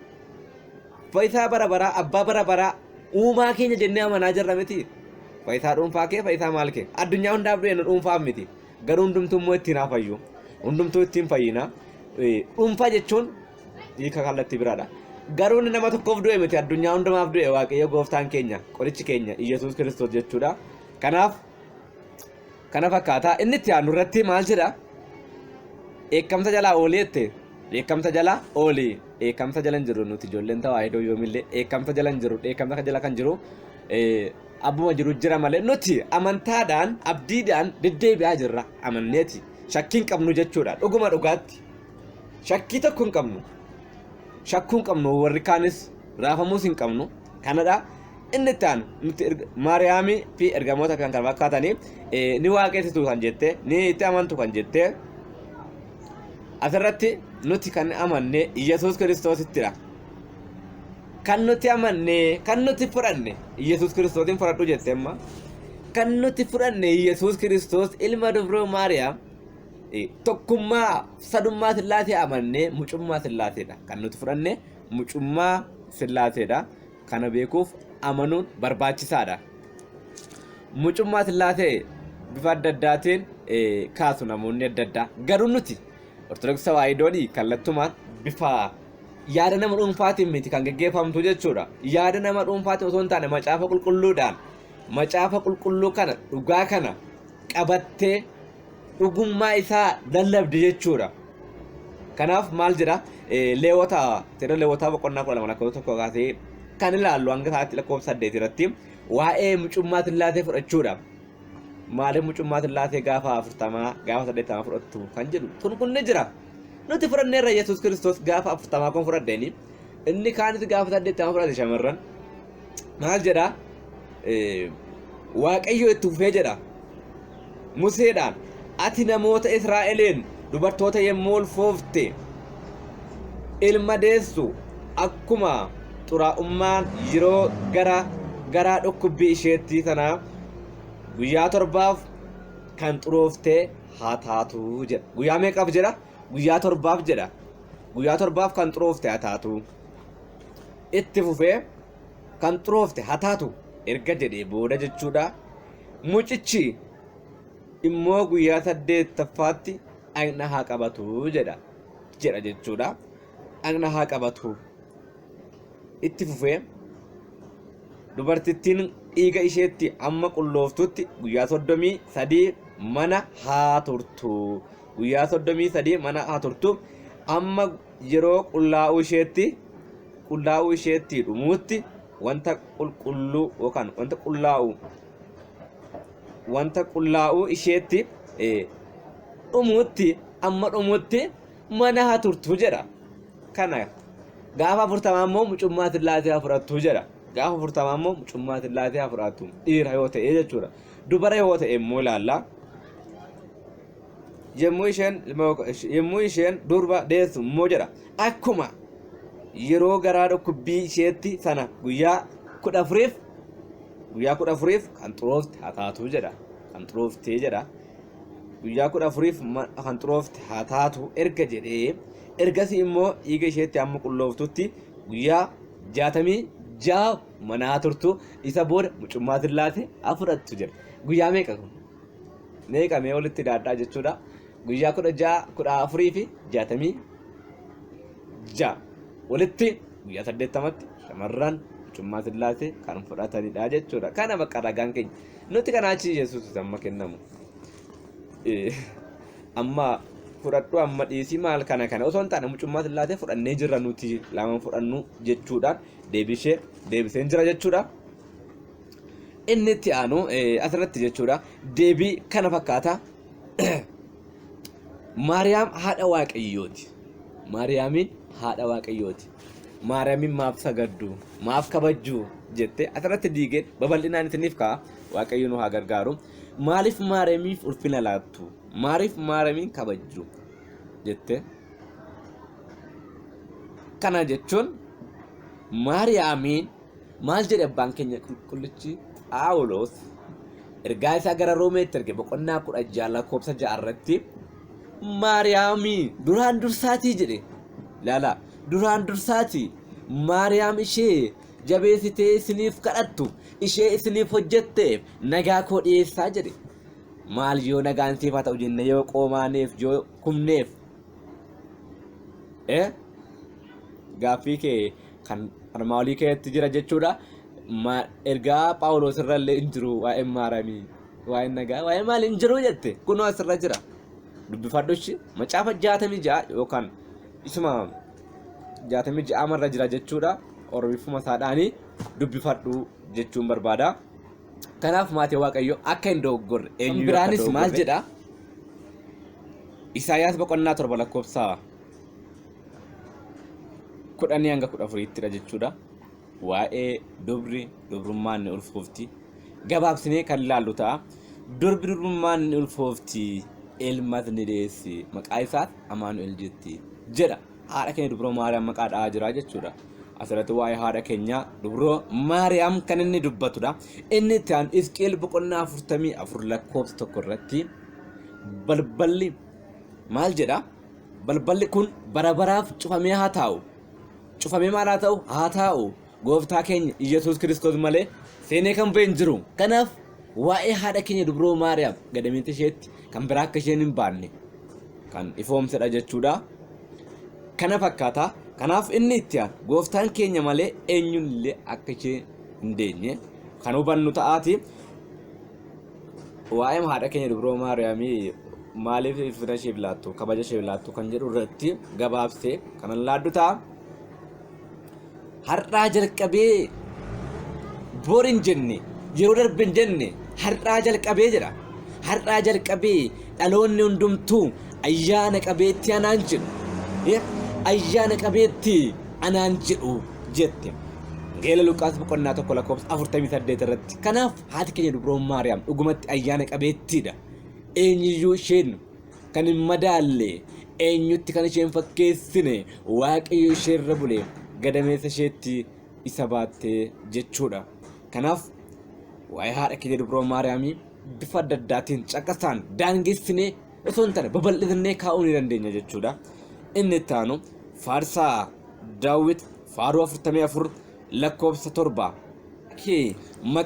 Fayyisaa bara baraa abbaa bara baraa uumaa keenya jennee amanaa jirra miti. Fayyisaa dhuunfaa kee fayyisaa maal kee. Addunyaa hundaaf du'e nu dhuunfaaf miti. Garuu hundumtuu immoo ittiin haa fayyu. Hundumtuu ittiin fayyina. Dhuunfaa jechuun hiika kallattii biraadha. Garuu nama tokkoof du'e miti addunyaa hundumaaf du'e Waaqayyo gooftaan keenya qorichi keenya Iyesuus Kiristoos jechuudha. Kanaaf kana fakkaataa inni itti aanu irratti maal jedha? Eekkamsa jalaa oolee jette dheekkamsa jala ooli. Dheekkamsa jala hin jiru nuti ijoolleen tawaahidoo yoomillee dheekkamsa jala hin jiru. Dheekkamsa jala kan jiru abbuma jiru jira malee nuti amantaadhaan abdiidhaan deddeebi'aa jirra amanneeti. Shakkii hin qabnu jechuudha. Dhuguma dhugaatti shakkii tokko hin qabnu. Shakkuu hin qabnu warri kaanis raafamuus hin qabnu. Kanadha inni itti aanu nuti Maariyaamii fi ergamoota kan fakkaatanii ni waaqessitu kan jette ni itti amantu kan jette asirratti nuti kan amanne Yesuus Kiristoosittidha. Kan nuti amanne kan nuti fudhanne Yesuus Kiristoosin fudhadhu jette amma kan nuti fudhanne Yesuus Kiristoos ilma dubroo Maariyaam tokkummaa sadummaa Sillaasee amannee mucummaa Sillaaseedha. Kan nuti fudhanne mucummaa Sillaaseedha. Kana beekuuf amanuun barbaachisaadha. Mucummaa Sillaasee bifa adda addaatiin kaasu namoonni adda addaa. Garuu nuti Ortodoksii Tawaahidoodhii kallattumaan bifa yaada nama dhuunfaatiin miti kan gaggeeffamtu jechuudha. Yaada nama dhuunfaatiin osoo hin taane macaafa qulqulluudhaan macaafa qulqulluu kana dhugaa kana qabattee dhugummaa isaa lallabdi jechuudha. Kanaaf maal jedha Leewwota seera Leewwotaa boqonnaa 12 lakkoofsa 1 kaasee kan ilaallu hanga sa'aatii lakkoofsa 8 irratti waa'ee mucummaa Sillaasee fudhachuudha. Maaliif mucummaa Sillaasee gaafa 40 gaafa 80 fudhattu kan jedhu kun ni jira. Nuti fudhanneerra Yesuus Kiristoos gaafa 40 kun fudhadheeni inni kaanis gaafa 80 fudhate shamarran maal jedha Waaqayyo itti fufee jedha Museedhaan ati namoota Israa'eliin dubartoota yemmuu ulfoofte ilma deessu akkuma xuraa'ummaan yeroo garaa dhukkubbii isheetti sanaa guyyaa 7 kan xurooftee haa taatu jedha. Guyyaa meeqaaf jedha? Guyyaa 7 jedha. Guyyaa 7 kan xurooftee haa taatu. Itti fufee kan xuroofte haa taatu erga jedhee booda jechuudha. Mucichi immoo guyyaa 8ffaatti dhagna haa qabatu jedha jechuudha. Dhagna haa qabatu. Itti fufee dubartittiin dhiiga isheetti amma qullooftutti guyyaa 33 mana haa turtu. Guyyaa 33 mana haa turtu. Amma yeroo qullaa'uu isheetti dhumuutti wanta qulqulluu yookaan wanta qullaa'uu isheetti dhumuutti amma dhumuutti mana haa turtu jedha. Kana gaafa 40 immoo mucummaa Sillaasee haa fudhattu jedha. Gaafa 40 immoo mucummaa Sillaasee haa fudhattu. Dhiira yoo ta'e jechuudha. Dubara yoo ta'e immoo ilaalla. Yemmuu isheen durba deessu immoo jedha. Akkuma yeroo garaa dhukkubbii isheetti sana guyyaa 14f kan xuroofte haa taatu jedha. Kan xurooftee jedha. Guyyaa 14f kan xuroofte haa taatu erga jedhee ergasii immoo dhiiga isheetti amma qullooftutti guyyaa 66 mana haa turtu. Isa booda mucummaa Sillaasee haa fudhattu jedha. Guyyaa meeqa kun? Meeqa mee walitti daadhaa jechuudha. Guyyaa 16, 14 fi 66 walitti guyyaa 80tti shamarran mucummaa Sillaasee kan fudhatanidha jechuudha. Kana bakka ragaan keenya nuti kanaachi Yesuus amma kennamu. Amma fudhadhu amma dhiisii maal kana osoo hin taane mucummaa Sillaasee fudhannee jirra nuti lama fudhannu jechuudhaan deebiseen jira jechuudha. Inni itti aanu asirratti jechuudha. Deebii kana fakkaata. Maariyaam haadha Waaqayyooti. Maariyaamiin haadha Waaqayyooti. Maariyaamiin maaf sagaddu maaf kabajju jette asirratti diigee babal'inaan isiniif ka'a. Waaqayyo nu haa gargaaru. Maaliif Maariyaamiif ulfina laattu? Maaliif Maariyaamiin kabajju jette? Kana jechuun Maariyaamiin maal jedhe abbaan keenya qulqullichi Phaawulos ergaa isaa gara Roomeetti erge boqonnaa 16 lakkoofsa 6 irratti Maariyaamii duraan dursaatii jedhe. Laala duraan dursaatii Maariyaam ishee jabeessitee isiniif kadhattu ishee isiniif hojjetteef nagaa koo dhiyeessaa jedhe. Maal yoo nagaan siif haa ta'u jenne yoo qoomaaneef yoo kumneef gaaffii kee kan armaa olii keetti jira jechuudha. Ergaa Phaawulos irrallee hin jiru waa'ee Maariyaamii waa'ee nagaa waa'ee maal hin jiru jette kunoo asirra jira. Dubbifadhu macaafa 66 yookaan isuma 66 marra jira jechuudha. Oromifuma isaadhaanii dubbifadhu jechuun barbaada. Kanaaf maatii Waaqayyo akka hin dogoggorre eenyu biraanis maal jedha? Isaayaas boqonnaa 7 lakkoofsa 10 hanga 14 jechuudha. Waa'ee dubrummaan ni ulfoofti. Gabaabsinee kan ilaallu ta'a. Dubrummaan ni ulfoofti, ilmas ni deessi, maqaa isaas Amaanu'el jetti jedha. Haadha keenya dubroo Maariyaam maqaa dha'aa jira jechuudha. Asirratti waa'ee haadha keenya dubroo Maariyaam kan inni dubbatudha. Inni itti aanu Hisqeel boqonnaa 44 lakkoofsa 1 irratti balballi maal jedha? Balballi kun bara baraaf cufamee haa taa'u. Cufamee maal haa ta'u? Haa taa'u. Gooftaa keenya Iyesuus Kiristoos malee seenee kan ba'e hin jiru. Kanaaf waa'ee haadha keenya dubroo Maariyaam gadamiinti isheetti kan biraa akka isheen hin baanne kan ifoomsedha jechuudha. Kana fakkaata. Kanaaf inni itti aanu gooftaan keenya malee eenyuun illee akka ishee hin deenye kan hubannu ta'aati. Waa'ee haadha keenya dubroo Maariyaamii maaliif ulfina isheef laattu, kabaja isheef laattu kan jedhu irratti gabaabsee kanan laaddu ta'a. Har'aa jalqabee bor hin jenne, yeroo darbe hin jenne, har'aa jalqabee jedha. Har'aa jalqabee dhaloonni hundumtuu ayyaana qabeetti anaan jedhu. Ayyaana qabeetti anaan jedhu jette. Geela Luqaas boqonnaa 1 lakkoofsa 48 irratti. Kanaaf haati keenya dubroo Maariyaam dhugumatti ayyaana qabeettiidha. Eenyuyyuu isheen kan hin madaalle, eenyutti kan isheen fakkeessine, Waaqayyo isheerra bulee gadameessa isheetti isa baattee jechuudha. Kanaaf waa'ee haadha keenya dubroo Maariyaamii bifa adda addaatiin caqasaan daangessinee osoo hin taane babal'isnee kaa'uu ni dandeenya jechuudha. Inni itti aanu faarsaa Daawit faaruu 44 lakkoofsa 7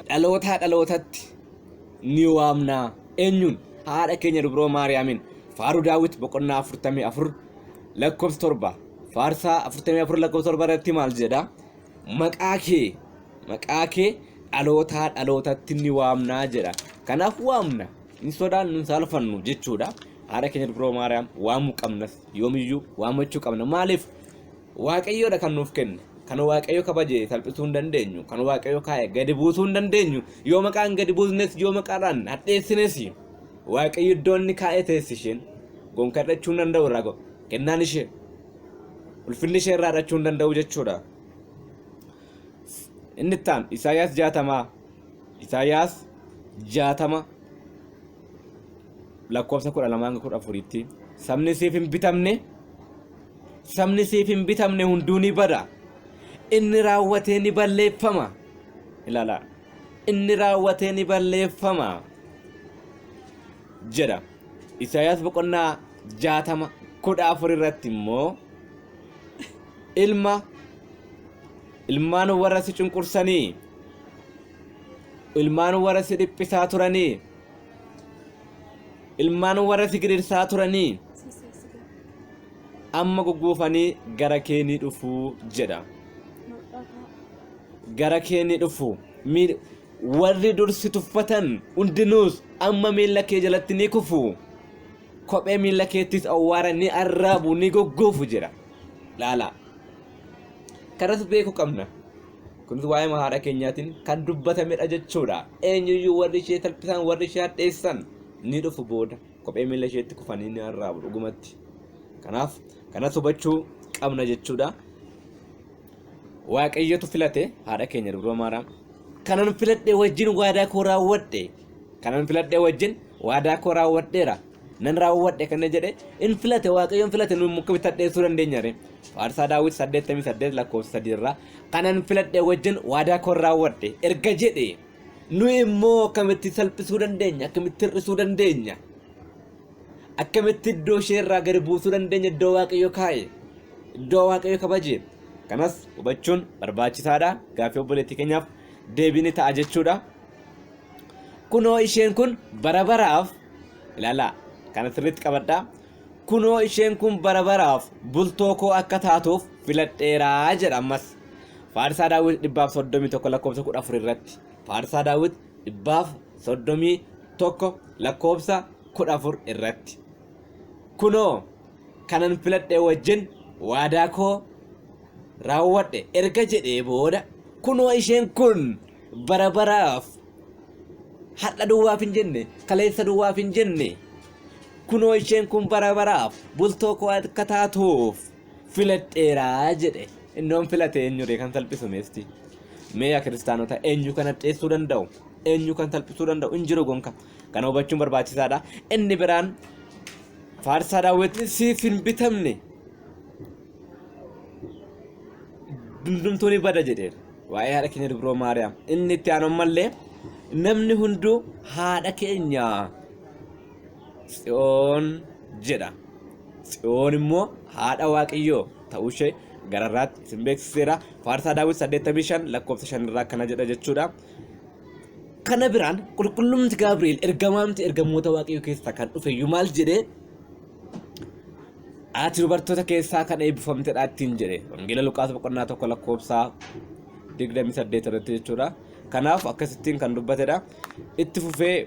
dhalootaa dhalootatti ni waamnaa. Eenyuun? Haadha keenya dubroo Maariyaamiin. Faaruu Daawit boqonnaa 44 lakkoofsa 7 faarsaa 44 lakkoofsa 7 irratti maal jedha? Maqaa kee dhalootaa dhalootatti ni waamnaa jedha. Kanaaf waamna, hin sodaannu, hin saalfannu jechuudha. Haadha keenya dubroo Maariyaam waamuu qabnas, yoomiyyuu waamachuu qabna. Maaliif? Waaqayyoodha kan nuuf kenne. Kan Waaqayyo kabajee salphisuu hin dandeenyu. Kan Waaqayyo kaa'e gadi buusuu hin dandeenyu. Yoo maqaan gadi buusnes, yoo maqaadhaan hadheessines Waaqayyo iddoo inni kaa'ee teessi isheen gonkadhachuu hin danda'u irraa kennaan ishee ulfinni ishee irraa dhachuu hin danda'u jechuudha. Inni itti aanu Isaayaas 60 lakkoofsa 12-14tti sabni siif hin bitamne hunduu ni bada. Inni raawwatee ni balleeffama. Ilaalaa. Inni raawwatee ni balleeffama jedha. Isaayaas boqonnaa 60:14 irratti immoo ilmaan warra si cunqursanii, ilmaan warra si dhiphisaa turanii, ilmaan warra si gidirsaa turanii amma gugguufanii gara kee ni dhufuu jedha. Gara kee ni dhufu. Warri dursi tuffatan hundinuus amma miila kee jalatti ni kufu. Kophee miila keettis awwaara ni arraabu, ni goggofu jedha. Laalaa. Kanas beekuu qabna. Kunis waa'ee haadha keenyaatiin kan dubbatamedha jechuudha. Eenyuyyuu warri ishee salphisan, warri ishee hadheessan ni dhufu booda. Kophee miila isheetti kufanii ni arraabu dhugumatti. Kanaaf kanas hubachuu qabna jechuudha. Waaqayyotu filate haadha keenya dubroo Maariyaam. Kanan filadhee wajjin waadaa koo raawwadhe. Kanan filadhee wajjin waadaa koo raawwadheera. Nan raawwadhe kana jedhe in filate Waaqayyoon filate nu muka bitadheessuu dandeenya re. Faarsaa Daawit 88 lakkoofsa 3 irraa kanan filadhee wajjin waadaa koo raawwadhe erga jedhe nu immoo akkamitti salphisuu dandeenya, akkamitti hir'isuu dandeenya, akkamitti iddoo ishee irraa gadi buusuu dandeenya iddoo Waaqayyo kaa'e, iddoo Waaqayyo kabaje. Kanas hubachuun barbaachisaadha. Gaaffii obboleettii keenyaaf deebiin ta'a jechuudha. Kunoo isheen kun bara baraaf ilaalaa kana sirriitti qabadhaa. Kunoo isheen kun bara baraaf bultoo koo akka taatuuf filadheeraa jedha. Ammas Faarsaa Daawit 131 lakkoofsa 14 irratti. Faarsaa Daawit 131 lakkoofsa 14 irratti. Kunoo kanan filadhee wajjin waadaa koo raawwadhe erga jedhee booda kunoo isheen kun bara baraaf hadha duwwaaf hin jenne kaleessa duwwaaf hin jenne kunoo isheen kun bara baraaf bultoo koo akka taatuuf filadheeraa jedhe. Innoon filate eenyudha kan salphisu meesti? Mee yaa kiristaanota eenyu kana dheessuu danda'u? Eenyu kan salphisuu danda'u? Hin jiru gonka. Kana hubachuun barbaachisaadha. Inni biraan faarsaa daawwitiin siif hin bitamne dundumtuun bada jedheera. Waa'ee haadha keenya dubroo Maariyaam. Inni itti aanu mallee namni hunduu haadha keenya Tsiyoon jedha. Tsiyoon immoo haadha Waaqayyoo ta'uu ishee gararraatti isin beeksiseera. Faarsaa daawwit 85 lakkoofsa 5 irraa akkana jedha jechuudha. Kana biraan qulqullumti Gabri'eel ergamaamti ergamoota Waaqayyoo keessaa kan dhufe iyyuu maal jedhee ati dubartoota keessaa kan eebbifamtedha ittiin jedhe. Wangeela Luqaas boqonnaa 1 lakkoofsa 28 irratti jechuudha. Kanaaf akkasittiin kan dubbatedha. Itti fufee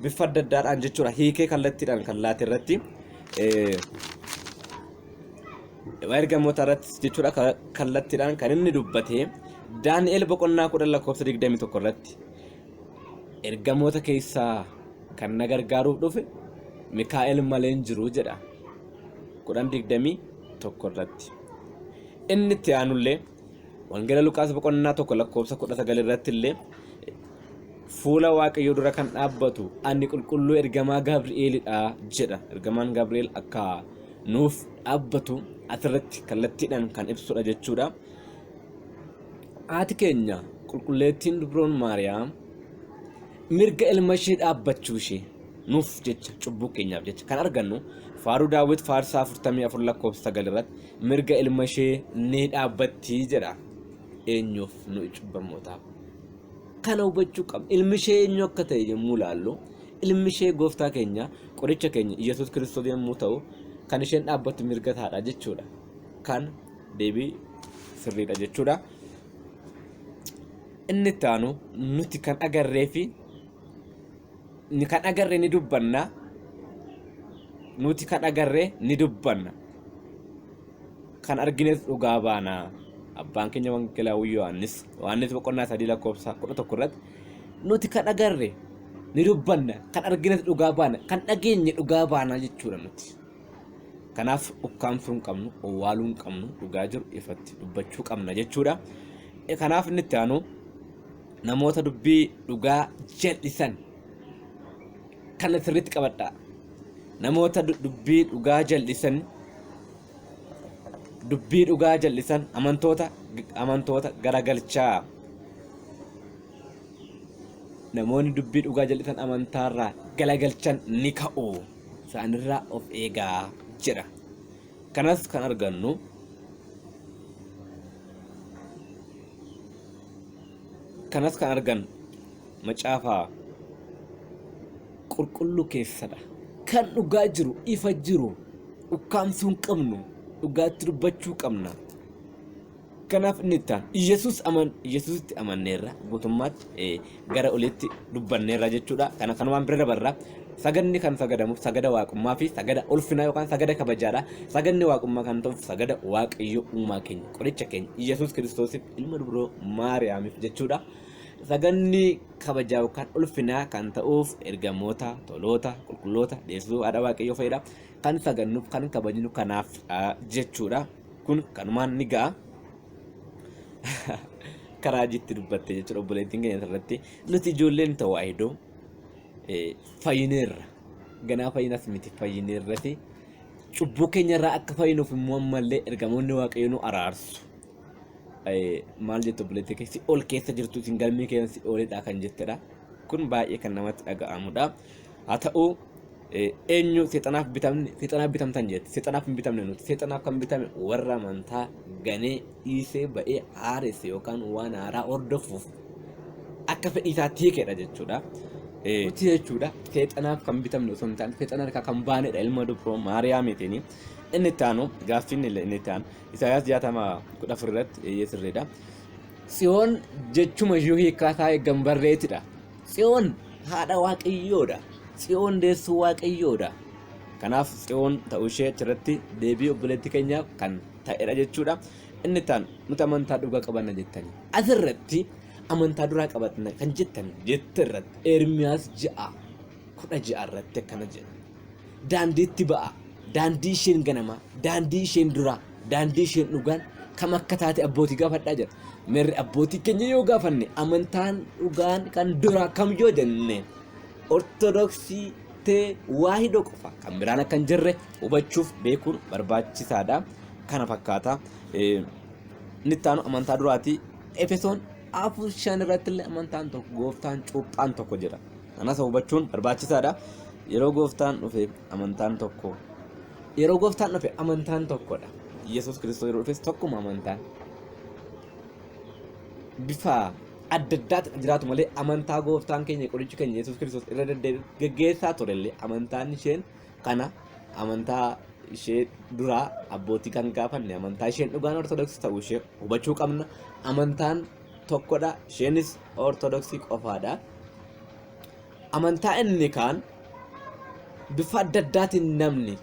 bifa adda addaadhaan jechuudha hiikee kallattiidhaan kan laate irratti ergamoota irratti jechuudha kallattiidhaan kan inni dubbate Daani'el boqonnaa 10 lakkoofsa 21 irratti ergamoota keessaa kan na gargaaruuf dhufe Mikaa'el malee hin jiru jedha 10:21 irratti. Inni itti aanullee Wangeela Luqaas boqonnaa 1 lakkoofsa 19 irratti illee fuula Waaqayyoo dura kan dhaabbatu ani qulqulluu ergamaa Gabri'eelidha jedha. Ergamaan Gabri'eel akka nuuf dhaabbatu asirratti kallattiidhaan kan ibsudha jechuudha. Haati keenya qulqulleettiin dubroon Maariyaam mirga ilma ishee dhaabbachuu ishee nuuf jecha cubbuu keenyaaf jecha kan argannu faaruu daawwit faarsaa 44 lakkoofsa 9 irratti mirga ilma ishee ni dhaabbatti jedha. Eenyuuf nu cubbamootaaf kana hubachuu qabna. Ilmi ishee eenyu akka ta'e yommuu ilaallu ilmi ishee gooftaa keenya qoricha keenya Iyesuus Kiristoos yommuu ta'u kan isheen dhaabbattu mirga taadha jechuudha. Kan deebii sirriidha jechuudha. Inni itti aanu nuti kan agarree fi kan agarree ni dubbanna. Nuti kan agarree ni dubbanna. Kan argines dhugaa baana. Abbaan keenya Wangeelaa Yohaannis boqonnaa 3 lakkoofsa 11 irratti nuti kan agarre ni dubbanna kan argines dhugaa baana kan dhageenye dhugaa baana jechuudha nuti. Kanaaf ukkaamsuu hin qabnu, owwaaluu hin qabnu, dhugaa jiru ifatti dubbachuu qabna jechuudha. Kanaaf inni itti aanu namoota dubbii dhugaa jal'isan kan sirriitti qabadha. Namoota dubbii dhugaa jal'isan amantoota garagalchaa. Namoonni dubbii dhugaa jal'isan amantaarraa galagalchan ni ka'u. Isaanirraa of eegaa jedha. Kanas kan argannu macaafa qulqulluu keessadha. Kan dhugaa jiru ifa jiru ukkaamsuu hin qabnu. Dhugaatti dubbachuu qabna. Kanaaf inni itti aanu Iyesuusitti amanneerra guutummaatti gara olitti dubbanneerra jechuudha. Kanumaan bira dabarra saganni kan sagadamuuf sagada waaqummaa fi sagada ulfinaa yookaan sagada kabajaadha. Saganni waaqummaa kan ta'uuf sagada Waaqayyo uumaa keenya qoricha keenya Iyesuus Kiristoosiif ilma dubroo Maariyaamiif jechuudha. Saganni kabajaa yookaan ulfinaa kan ta'uuf ergamoota, toloota, qulqulloota dhiyeessuu haadha Waaqayyoo fayyada. Kan sagannuuf kan kabajnu kanaaf jechuudha. Kun kanumaan ni ga'a. Karaa jitti dubbatte jechuudha obboleettiin keenya irratti nuti ijoolleen ta'u aayidoo fayyineerra ganaa fayyinas miti fayyineerrati cubbuu keenyarraa akka fayyinuuf immoo ammallee ergamoonni Waaqayyoo nu araarsu. Maal jettu obboleettii keessi ol keessa jirtu isin galmii keessi olidha kan jettedha. Kun baay'ee kan namatti dhaga'amudha. Haa ta'u eenyu seexanaaf bitamtan jette. Seexanaaf hin bitamne nuti. Seexanaaf kan bitame warra amantaa ganee dhiisee ba'ee haaresse yookaan waan haaraa hordofuuf akka fedhii isaatti hiikedha jechuudha. Nuti jechuudha seexanaaf kan bitamne osoo hin taane seexana harkaa kan baanedha ilma dubroo Maariyaamiitiin. Inni itti aanu gaaffiin inni itti aanu Isaayaas 60:14 irratti sirriidha. Tsiyoon jechuma iyyuu hiikkaataa eeggan barreetidha. Tsiyoon haadha Waaqayyoodha. Tsiyoon deessuu Waaqayyoodha. Kanaaf tsiyoon ta'uu ishee achirratti deebii obboleetti keenyaaf kan ta'edha jechuudha. Inni taan nuti amantaa dhugaa qabanna jettanii asirratti amantaa duraa qabatna kan jettan jettirratti Ermiyaas 6:16 irratti akkana jedha. Daandiitti ba'a, daandii isheen ganama, daandii isheen duraa, daandii isheen dhugaan kam akka taate abbootii gaafadhaa jira. Meerri abbootii keenya yoo gaafanne amantaan dhugaan kan duraa kam yoo jenne ortodoksii ta'e waahidoo qofa kan biraan akka hin jirre hubachuuf beekuun barbaachisaadha. Kana fakkaata. Inni itti aanu amantaa duraati. Efesoon 4:5 irratti illee amantaan tokko gooftaan cuuphaan tokko jira. Kanas hubachuun barbaachisaadha. Yeroo gooftaan dhufe amantaan tokkodha. Yesuus Kiristoos yeroo dhufes tokkuma amantaan. Bifa adda addaatti jiraatu malee amantaa gooftaan keenya qorichi keenya Yesuus Kiristoos irra deddeebiin geggeessaa turellee amantaan isheen kana amantaa ishee duraa abbootii kan gaafanne amantaa isheen dhugaan ortodoksii ta'uu ishee hubachuu qabna. Amantaan tokkodha. Isheenis ortodoksii qofaadha. Amantaa inni kaan bifa adda addaatiin namni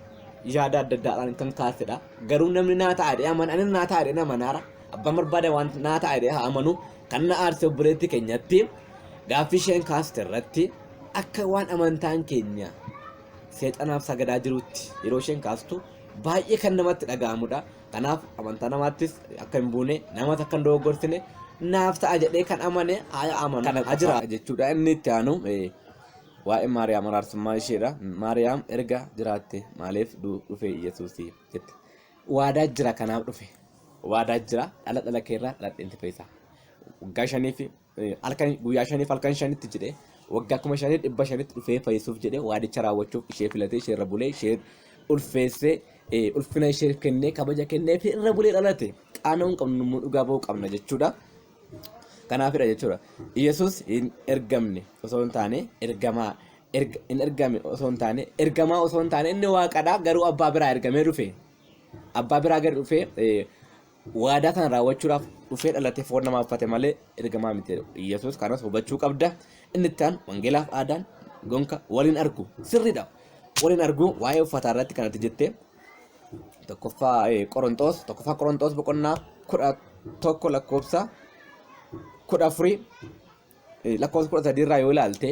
yaada adda addaadhaan kan kaasedha. Garuu namni naa ta'adhe amananii naa ta'adhe namanaara. Abbaan barbaade waan naa ta'adhe haa amanu. Kan na aarse obboleetti keenyatti gaaffii isheen kaaste irratti akka waan amantaan keenya seexanaaf sagadaa jirutti yeroo isheen kaastu baay'ee kan namatti dhaga'amudha. Kanaaf amantaa namaattis akka hin buune namas akka hin doggorsine naaf ta'a jedhee kan amane haa amanu kana jira jechuudha. Inni itti aanu waa'ee Maariyaam araarsummaa isheedha. Maariyaam erga jiraatte maaliif dhufe Yesuus jette. Waadaa jira kanaaf dhufe. Waadaa jira dhala keerraa dhaladheen feesa. Waggaa 5 halkan guyyaa 5 halkan 5tti jedhee waggaa 5,500 dhufee fayyisuuf jedhee waadicha raawwachuuf ishee filatee ishee irra bulee ishee ulfeessee ulfina ishee kennee kabaja kennee fi irra bulee dhalate. Qaana'uun qabnu dhugaa ba'uu qabna jechuudha. Kanaafidha jechuudha. Yesuus hin ergamne osoo hin taane ergamaa osoo hin taane inni waaqadha. Garuu abbaa biraa ergamee dhufe. Abbaa biraa gadi dhufee waadaa kana raawwachuudhaaf dhufee dhalatee foon namaa uffate malee ergamaa miti. Yesuus kanas hubachuu qabda. Inni itti aanu wangeelaaf aadaan gonka waliin argu sirriidha. Waliin argu waa'ee uffataa irratti kanatti jettee tokkoffaa Qorontos boqonnaa 11 lakkoofsa 14 lakkoofsa 13 irraa yoo ilaalte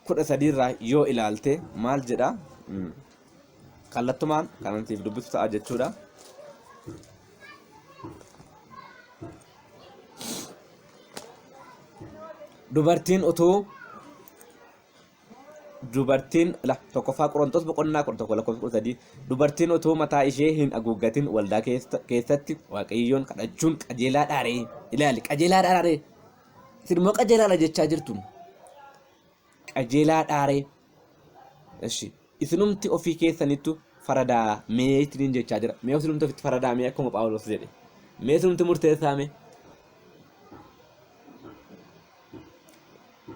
13 irraa yoo ilaalte maal jedha? Kallattumaan kanantiif dubbisu ta'a jechuudha. Dubartiin tokkoffaa Qorontos boqonnaa 11 lakkoofsa 13 dubartiin otoo mataa ishee hin haguuggatin waldaa keessatti Waaqayyoon kadhachuun qajeelaadhaaree ilaali. Qajeelaadhaaree isin immoo qajeelaadha jechaa jirtu. Qajeelaadhaaree isinumti ofii keessanittu faradaa mee ittiin jechaa jira. Mee isinumti ofitti faradaa mee akkuma Phaawulos jedhe. Mee isinumti murteessaa mee.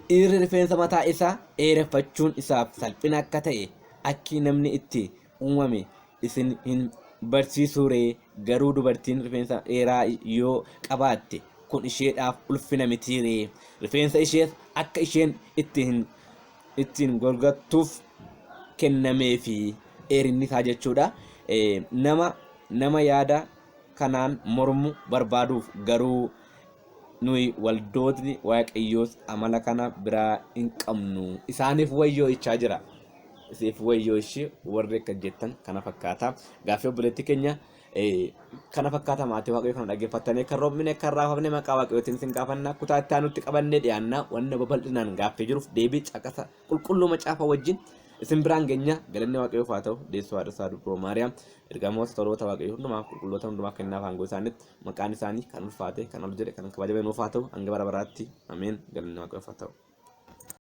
Dhiirri rifeensa mataa isaa dheereffachuun isaaf salphina akka ta'e akki namni itti uumame isin hin barsiisuree. Garuu dubartiin rifeensa dheeraa yoo qabaatte kun isheedhaaf ulfina mitiiree. Rifeensa ishees akka isheen ittiin golgattuuf kennameefi dheerinni isaa jechuudha. Nama yaada kanaan mormu barbaaduuf garuu nuyi waldootni Waaqayyoos amala kana biraa hin qabnu. Isaaniif wayyoo jechaa jira. Isiif wayyoo ishee warri akka jettan kana fakkaata. Gaaffii obboleetti keenya kana fakkaata. Maatii Waaqayyoo kana dhaggeeffatanii kan roobmine kan raafamne maqaa Waaqayyootiin isin gaafanna. Kutaa itti aanutti qabannee dhiyaannaa wanna babal'inaan gaaffii jiruuf deebii caqasa qulqulluu macaafa wajjin isin biraan geenya. Galanni Waaqayyoof haa ta'u. Deessoo haadha isaa dubroo Maariyaam ergamoota toloota Waaqayyoo hundumaaf qulqulloota hundumaaf kennaaf aangoo isaaniitti maqaan isaanii kan ulfaate kan ol jedhe kan kabajame nuuf haa ta'u hanga bara baraatti ameen. Galanni Waaqayyoof haa ta'u.